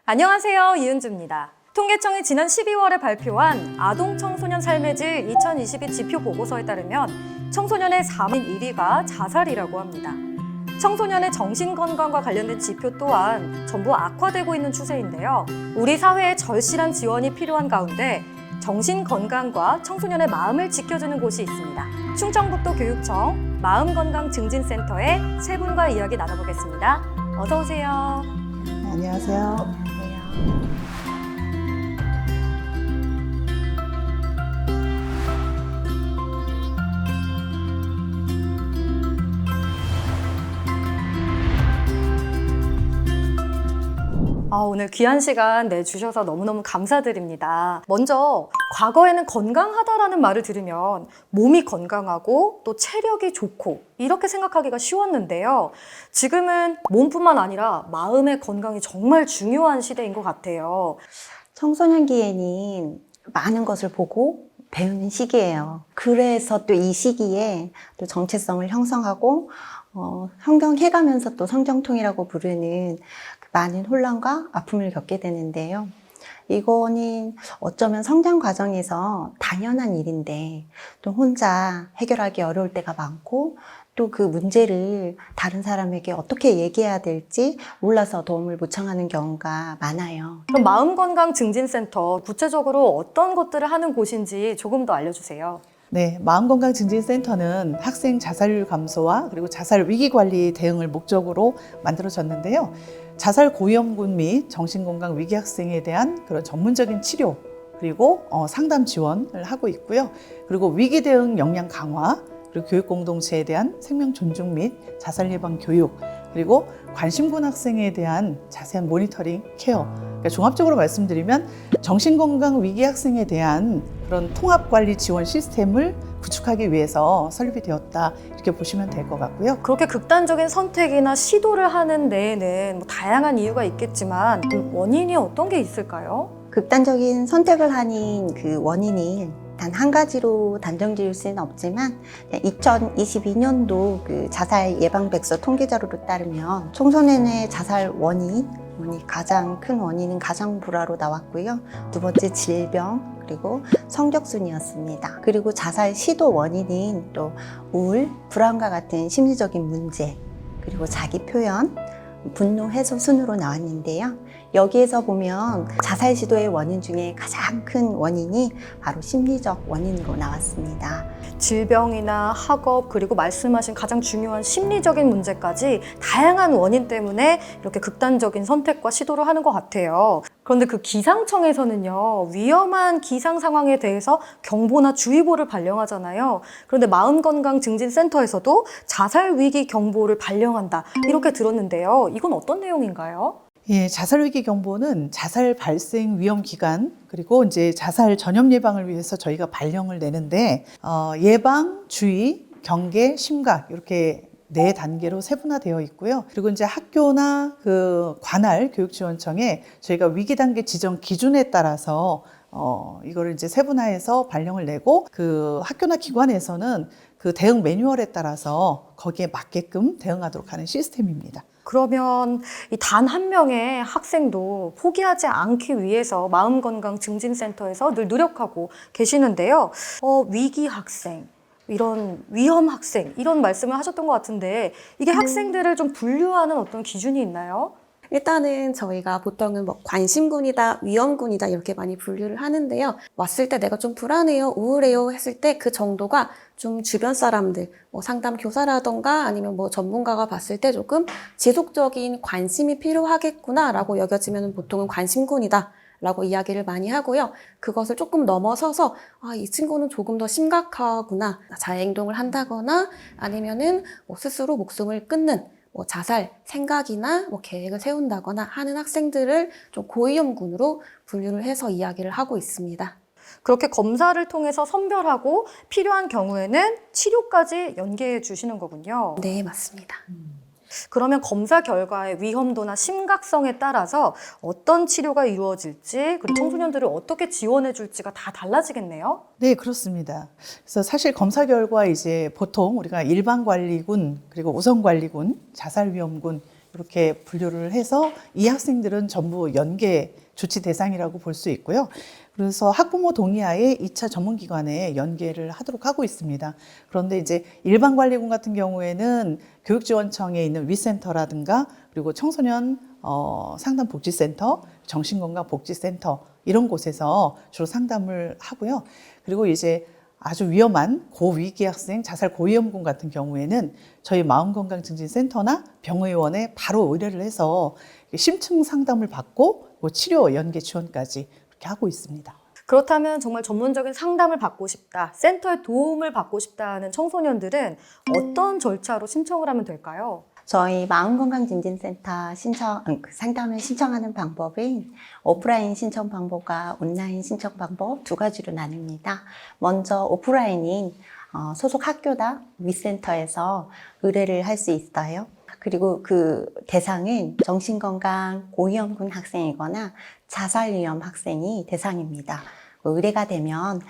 안녕하세요. 이은주입니다. 통계청이 지난 12월에 발표한 아동 청소년 삶의 질 2022 지표 보고서에 따르면 청소년의 3인 1위가 자살이라고 합니다. 청소년의 정신건강과 관련된 지표 또한 전부 악화되고 있는 추세인데요. 우리 사회에 절실한 지원이 필요한 가운데 정신건강과 청소년의 마음을 지켜주는 곳이 있습니다. 충청북도 교육청 마음건강증진센터의 세 분과 이야기 나눠보겠습니다. 어서 오세요. 안녕하세요. 오늘 귀한 시간 내주셔서 너무너무 감사드립니다. 먼저 과거에는 건강하다라는 말을 들으면 몸이 건강하고 또 체력이 좋고 이렇게 생각하기가 쉬웠는데요. 지금은 몸뿐만 아니라 마음의 건강이 정말 중요한 시대인 것 같아요. 청소년기에는 많은 것을 보고 배우는 시기예요. 그래서 또 이 시기에 또 정체성을 형성하고 형성해가면서 또 성장통이라고 부르는 많은 혼란과 아픔을 겪게 되는데요. 이거는 어쩌면 성장 과정에서 당연한 일인데 또 혼자 해결하기 어려울 때가 많고 또 그 문제를 다른 사람에게 어떻게 얘기해야 될지 몰라서 도움을 못 청하는 경우가 많아요. 그럼 마음건강증진센터 구체적으로 어떤 것들을 하는 곳인지 조금 더 알려주세요. 네, 마음건강증진센터는 학생 자살률 감소와 그리고 자살 위기 관리 대응을 목적으로 만들어졌는데요. 자살 고위험군 및 정신건강 위기 학생에 대한 그런 전문적인 치료 그리고 상담 지원을 하고 있고요. 그리고 위기 대응 역량 강화 그리고 교육 공동체에 대한 생명 존중 및 자살 예방 교육 그리고 관심군 학생에 대한 자세한 모니터링 케어. 그러니까 종합적으로 말씀드리면 정신건강 위기 학생에 대한 그런 통합관리 지원 시스템을 구축하기 위해서 설립이 되었다 이렇게 보시면 될 것 같고요. 그렇게 극단적인 선택이나 시도를 하는 데에는 다양한 이유가 있겠지만 원인이 어떤 게 있을까요? 극단적인 선택을 하는 그 원인이 단 한 가지로 단정 지을 수는 없지만 2022년도 그 자살 예방 백서 통계 자료로 따르면 청소년의 자살 원인이 가장 큰 원인은 가정 불화로 나왔고요. 두 번째 질병 그리고 성적순이었습니다. 그리고 자살 시도 원인은 또 우울, 불안과 같은 심리적인 문제 그리고 자기 표현, 분노 해소 순으로 나왔는데요. 여기에서 보면 자살 시도의 원인 중에 가장 큰 원인이 바로 심리적 원인으로 나왔습니다. 질병이나 학업 그리고 말씀하신 가장 중요한 심리적인 문제까지 다양한 원인 때문에 이렇게 극단적인 선택과 시도를 하는 것 같아요. 그런데 그 기상청에서는요, 위험한 기상 상황에 대해서 경보나 주의보를 발령하잖아요. 그런데 마음건강증진센터에서도 자살 위기 경보를 발령한다 이렇게 들었는데요. 이건 어떤 내용인가요? 예, 자살 위기 경보는 자살 발생 위험 기간 그리고 이제 자살 전염 예방을 위해서 저희가 발령을 내는데 예방, 주의, 경계, 심각 이렇게 네 단계로 세분화되어 있고요. 그리고 이제 학교나 그 관할 교육지원청에 저희가 위기 단계 지정 기준에 따라서 이거를 이제 세분화해서 발령을 내고 그 학교나 기관에서는 그 대응 매뉴얼에 따라서 거기에 맞게끔 대응하도록 하는 시스템입니다. 그러면 이 단 한 명의 학생도 포기하지 않기 위해서 마음건강증진센터에서 늘 노력하고 계시는데요. 위기 학생, 이런 위험 학생, 이런 말씀을 하셨던 것 같은데 이게 학생들을 좀 분류하는 어떤 기준이 있나요? 일단은 저희가 보통은 관심군이다, 위험군이다 이렇게 많이 분류를 하는데요. 왔을 때 내가 좀 불안해요, 우울해요 했을 때 그 정도가 좀 주변 사람들, 상담 교사라던가 아니면 전문가가 봤을 때 조금 지속적인 관심이 필요하겠구나라고 여겨지면 보통은 관심군이다. 라고 이야기를 많이 하고요. 그것을 조금 넘어서서 이 친구는 조금 더 심각하구나. 자해행동을 한다거나 아니면은 스스로 목숨을 끊는 자살 생각이나 계획을 세운다거나 하는 학생들을 좀 고위험군으로 분류를 해서 이야기를 하고 있습니다. 그렇게 검사를 통해서 선별하고 필요한 경우에는 치료까지 연계해 주시는 거군요. 네, 맞습니다. 그러면 검사 결과의 위험도나 심각성에 따라서 어떤 치료가 이루어질지 그리고 청소년들을 어떻게 지원해 줄지가 다 달라지겠네요? 네, 그렇습니다. 그래서 사실 검사 결과 이제 보통 우리가 일반 관리군, 그리고 우선 관리군, 자살 위험군 이렇게 분류를 해서 이 학생들은 전부 연계 조치 대상이라고 볼 수 있고요. 그래서 학부모 동의하에 2차 전문기관에 연계를 하도록 하고 있습니다. 그런데 이제 일반관리군 같은 경우에는 교육지원청에 있는 위센터라든가 그리고 청소년 상담복지센터, 정신건강복지센터 이런 곳에서 주로 상담을 하고요. 그리고 이제 아주 위험한 고위기 학생, 자살 고위험군 같은 경우에는 저희 마음건강증진센터나 병의원에 바로 의뢰를 해서 심층 상담을 받고 치료 연계 지원까지 그렇게 하고 있습니다. 그렇다면 정말 전문적인 상담을 받고 싶다, 센터의 도움을 받고 싶다 하는 청소년들은 어떤 절차로 신청을 하면 될까요? 저희 마음건강증진센터 상담을 신청하는 방법은 오프라인 신청 방법과 온라인 신청 방법 두 가지로 나뉩니다. 먼저 오프라인인 소속 학교나 위센터에서 의뢰를 할 수 있어요. 그리고 그 대상은 정신건강 고위험군 학생이거나 자살 위험 학생이 대상입니다. 의뢰가 되면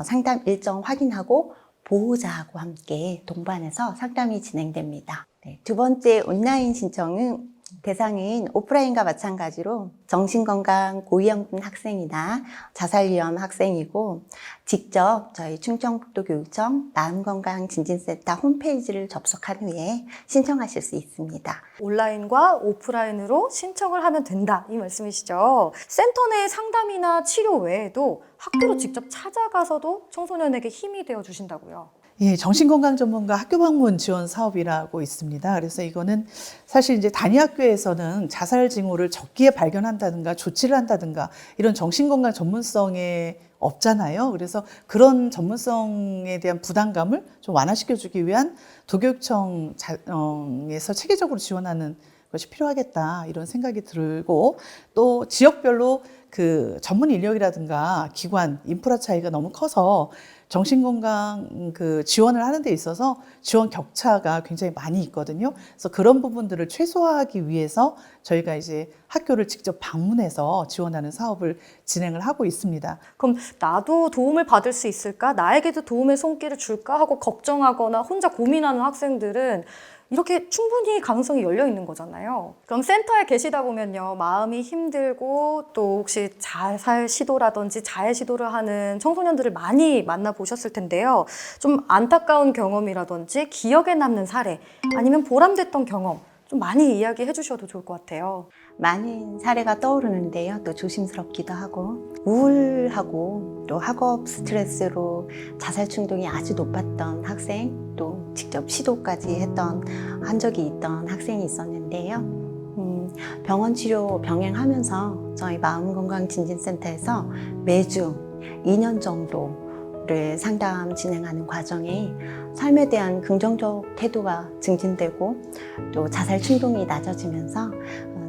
상담 일정 확인하고 보호자하고 함께 동반해서 상담이 진행됩니다. 네, 두 번째 온라인 신청은 대상은 오프라인과 마찬가지로 정신건강 고위험군 학생이나 자살 위험 학생이고 직접 저희 충청북도교육청 마음건강증진센터 홈페이지를 접속한 후에 신청하실 수 있습니다. 온라인과 오프라인으로 신청을 하면 된다, 이 말씀이시죠? 센터 내 상담이나 치료 외에도 학교로 직접 찾아가서도 청소년에게 힘이 되어 주신다고요? 예, 정신건강 전문가 학교 방문 지원 사업이라고 있습니다. 그래서 이거는 사실 이제 단위 학교에서는 자살 징후를 적기에 발견한다든가 조치를 한다든가 이런 정신건강 전문성에 없잖아요. 그래서 그런 전문성에 대한 부담감을 좀 완화시켜주기 위한 도교육청에서 체계적으로 지원하는 것이 필요하겠다 이런 생각이 들고 또 지역별로 그 전문 인력이라든가 기관, 인프라 차이가 너무 커서 정신건강 그 지원을 하는 데 있어서 지원 격차가 굉장히 많이 있거든요. 그래서 그런 부분들을 최소화하기 위해서 저희가 이제 학교를 직접 방문해서 지원하는 사업을 진행을 하고 있습니다. 그럼 나도 도움을 받을 수 있을까? 나에게도 도움의 손길을 줄까? 하고 걱정하거나 혼자 고민하는 학생들은 이렇게 충분히 가능성이 열려 있는 거잖아요. 그럼 센터에 계시다 보면요, 마음이 힘들고 또 혹시 자살 시도라든지 자해 시도를 하는 청소년들을 많이 만나보셨을 텐데요. 좀 안타까운 경험이라든지 기억에 남는 사례 아니면 보람됐던 경험 좀 많이 이야기해 주셔도 좋을 것 같아요. 많은 사례가 떠오르는데요. 또 조심스럽기도 하고 우울하고 또 학업 스트레스로 자살 충동이 아주 높았던 학생, 또 직접 시도까지 했던 한 적이 있던 학생이 있었는데요. 병원 치료 병행하면서 저희 마음건강증진센터에서 매주 2년 정도를 상담 진행하는 과정에 삶에 대한 긍정적 태도가 증진되고 또 자살 충동이 낮아지면서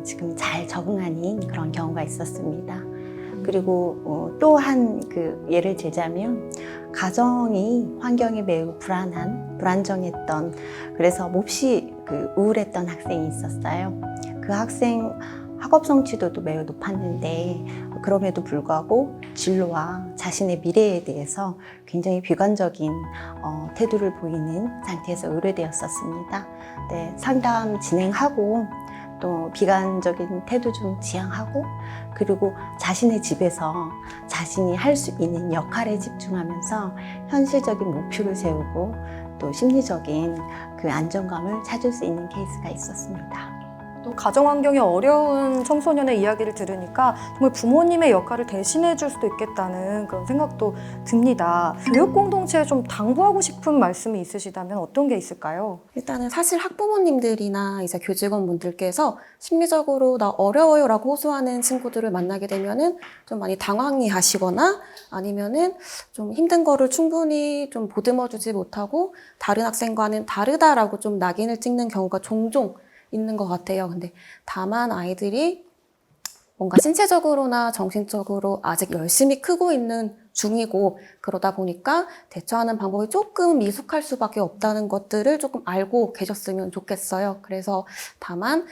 지금 잘 적응하는 그런 경우가 있었습니다. 그리고 또 한 그 예를 들자면 가정이 환경이 매우 불안정했던 그래서 몹시 그 우울했던 학생이 있었어요. 그 학생 학업 성취도도 매우 높았는데 그럼에도 불구하고 진로와 자신의 미래에 대해서 굉장히 비관적인 태도를 보이는 상태에서 의뢰되었었습니다. 네, 상담 진행하고 또 비관적인 태도 좀 지양하고 그리고 자신의 집에서 자신이 할 수 있는 역할에 집중하면서 현실적인 목표를 세우고 또 심리적인 그 안정감을 찾을 수 있는 케이스가 있었습니다. 또 가정 환경이 어려운 청소년의 이야기를 들으니까 정말 부모님의 역할을 대신해 줄 수도 있겠다는 그런 생각도 듭니다. 교육 공동체에 좀 당부하고 싶은 말씀이 있으시다면 어떤 게 있을까요? 일단은 사실 학부모님들이나 이제 교직원분들께서 심리적으로 나 어려워요 라고 호소하는 친구들을 만나게 되면은 좀 많이 당황해 하시거나 아니면은 좀 힘든 거를 충분히 좀 보듬어 주지 못하고 다른 학생과는 다르다라고 좀 낙인을 찍는 경우가 종종 있는 것 같아요. 근데 다만 아이들이 뭔가 신체적으로나 정신적으로 아직 열심히 크고 있는 중이고 그러다 보니까 대처하는 방법이 조금 미숙할 수밖에 없다는 것들을 조금 알고 계셨으면 좋겠어요. 그래서 다만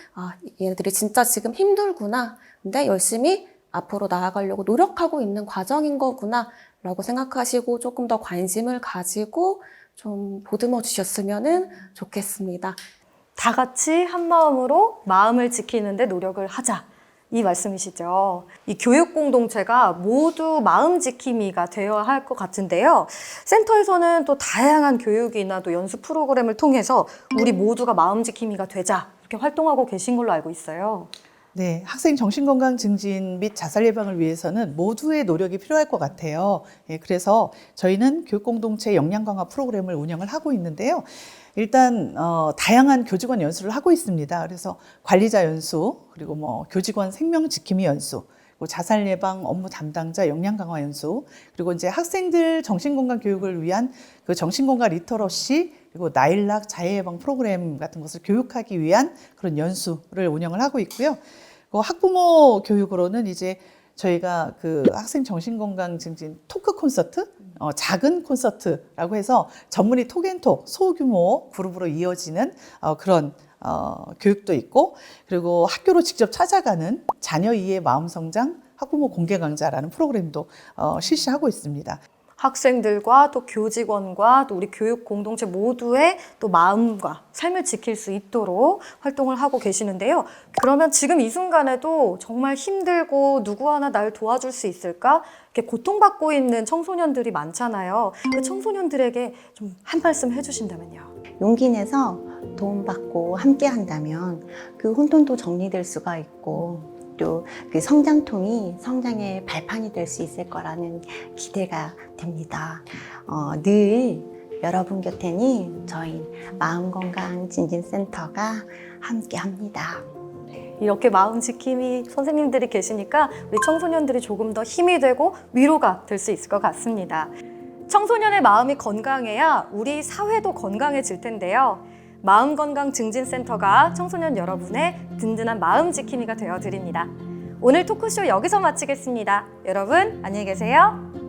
얘네들이 진짜 지금 힘들구나. 근데 열심히 앞으로 나아가려고 노력하고 있는 과정인 거구나 라고 생각하시고 조금 더 관심을 가지고 좀 보듬어 주셨으면 좋겠습니다. 다 같이 한 마음으로 마음을 지키는데 노력을 하자. 이 말씀이시죠. 이 교육 공동체가 모두 마음 지킴이가 되어야 할 것 같은데요. 센터에서는 또 다양한 교육이나 또 연수 프로그램을 통해서 우리 모두가 마음 지킴이가 되자 이렇게 활동하고 계신 걸로 알고 있어요. 네, 학생 정신건강 증진 및 자살 예방을 위해서는 모두의 노력이 필요할 것 같아요. 예, 그래서 저희는 교육공동체 역량 강화 프로그램을 운영을 하고 있는데요. 일단 다양한 교직원 연수를 하고 있습니다. 그래서 관리자 연수, 그리고 뭐 교직원 생명 지킴이 연수, 그리고 자살 예방 업무 담당자 역량 강화 연수, 그리고 이제 학생들 정신건강 교육을 위한 그 정신건강 리터러시, 그리고 나일락 자해 예방 프로그램 같은 것을 교육하기 위한 그런 연수를 운영을 하고 있고요. 그 학부모 교육으로는 이제 저희가 그 학생 정신건강 증진 토크 콘서트, 작은 콘서트라고 해서 전문의 톡앤톡 소규모 그룹으로 이어지는 그런 교육도 있고, 그리고 학교로 직접 찾아가는 자녀 이해 마음 성장 학부모 공개 강좌라는 프로그램도 실시하고 있습니다. 학생들과 또 교직원과 또 우리 교육 공동체 모두의 또 마음과 삶을 지킬 수 있도록 활동을 하고 계시는데요. 그러면 지금 이 순간에도 정말 힘들고 누구 하나 날 도와줄 수 있을까? 이렇게 고통받고 있는 청소년들이 많잖아요. 그 청소년들에게 좀 한 말씀 해주신다면요. 용기 내서 도움받고 함께 한다면 그 혼돈도 정리될 수가 있고 또 그 성장통이 성장의 발판이 될 수 있을 거라는 기대가 됩니다. 늘 여러분 곁에는 저희 마음건강진진센터가 함께 합니다. 이렇게 마음 지킴이 선생님들이 계시니까 우리 청소년들이 조금 더 힘이 되고 위로가 될 수 있을 것 같습니다. 청소년의 마음이 건강해야 우리 사회도 건강해질 텐데요. 마음건강증진센터가 청소년 여러분의 든든한 마음 지킴이가 되어드립니다. 오늘 토크쇼 여기서 마치겠습니다. 여러분 안녕히 계세요.